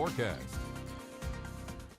forecast.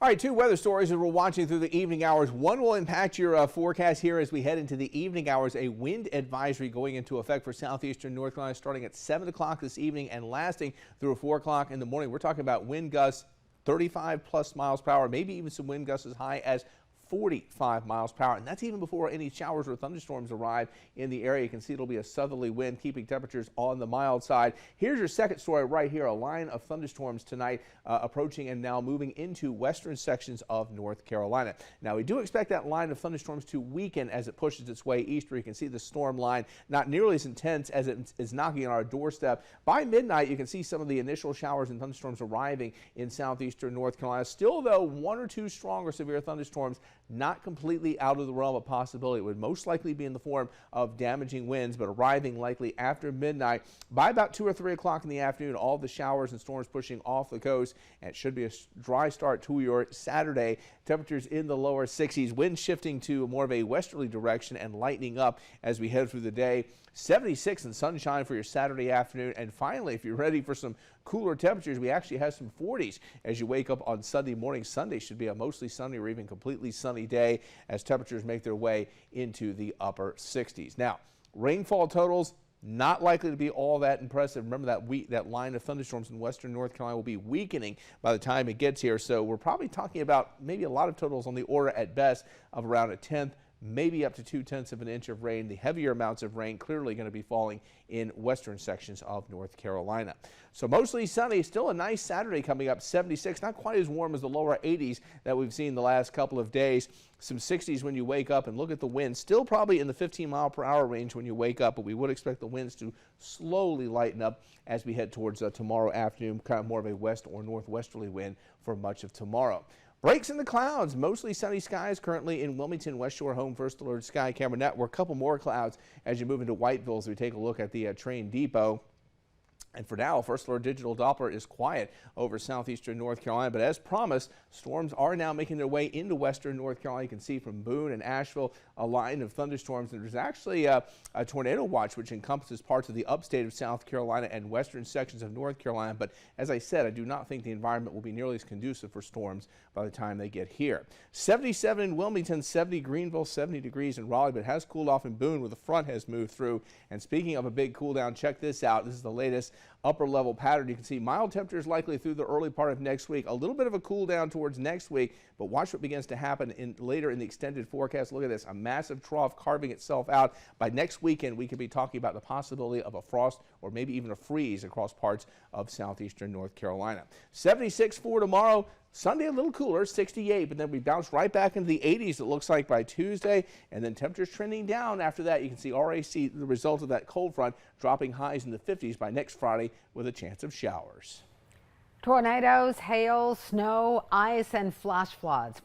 All right, two weather stories as we're watching through the evening hours. One will impact your forecast here as we head into the evening hours. A wind advisory going into effect for southeastern North Carolina starting at 7 o'clock this evening and lasting through 4 o'clock in the morning. We're talking about wind gusts 35 plus miles per hour, maybe even some wind gusts as high as 45 miles per hour, and that's even before any showers or thunderstorms arrive in the area. You can see it'll be a southerly wind, keeping temperatures on the mild side. Here's your second story right here. A line of thunderstorms tonight approaching and now moving into western sections of North Carolina. Now, we do expect that line of thunderstorms to weaken as it pushes its way eastward. You can see the storm line not nearly as intense as it is knocking on our doorstep. By midnight, you can see some of the initial showers and thunderstorms arriving in southeastern North Carolina. Still, though, one or two strong or severe thunderstorms not completely out of the realm of possibility. It would most likely be in the form of damaging winds, but arriving likely after midnight. By about 2 or 3 o'clock in the afternoon, all the showers and storms pushing off the coast, and it should be a dry start to your Saturday. Temperatures in the lower 60s, wind shifting to more of a westerly direction and lightening up as we head through the day. 76 and sunshine for your Saturday afternoon. And finally, if you're ready for some cooler temperatures, we actually have some 40s as you wake up on Sunday morning. Sunday should be a mostly sunny or even completely sunny day as temperatures make their way into the upper 60s. Now, rainfall totals not likely to be all that impressive. Remember that line of thunderstorms in western North Carolina will be weakening by the time it gets here. So we're probably talking about maybe a lot of totals on the order at best of around a tenth, maybe up to 2/10 of an inch of rain. The heavier amounts of rain clearly going to be falling in western sections of North Carolina. So mostly sunny, still a nice Saturday coming up, 76, not quite as warm as the lower 80s that we've seen the last couple of days. Some 60s when you wake up, and look at the wind, still probably in the 15 mile per hour range when you wake up, but we would expect the winds to slowly lighten up as we head towards tomorrow afternoon, kind of more of a west or northwesterly wind for much of tomorrow. Breaks in the clouds, mostly sunny skies currently in Wilmington, West Shore Home First Alert Sky Camera Network. A couple more clouds as you move into Whiteville as we take a look at the train depot. And for now, First Alert Digital Doppler is quiet over southeastern North Carolina. But as promised, storms are now making their way into western North Carolina. You can see from Boone and Asheville a line of thunderstorms. And there's actually a tornado watch which encompasses parts of the upstate of South Carolina and western sections of North Carolina. But as I said, I do not think the environment will be nearly as conducive for storms by the time they get here. 77 in Wilmington, 70 Greenville, 70 degrees in Raleigh, but it has cooled off in Boone where the front has moved through. And speaking of a big cool down, check this out. This is the latest upper level pattern. You can see mild temperatures likely through the early part of next week. A little bit of a cool down towards next week, but watch what begins to happen later in the extended forecast. Look at this, a massive trough carving itself out. By next weekend, we could be talking about the possibility of a frost or maybe even a freeze across parts of southeastern North Carolina. 76 for tomorrow. Sunday a little cooler, 68, but then we bounce right back into the 80s, it looks like, by Tuesday, and then temperatures trending down after that. You can see RAC, the result of that cold front, dropping highs in the 50s by next Friday with a chance of showers. Tornadoes, hail, snow, ice, and flash floods.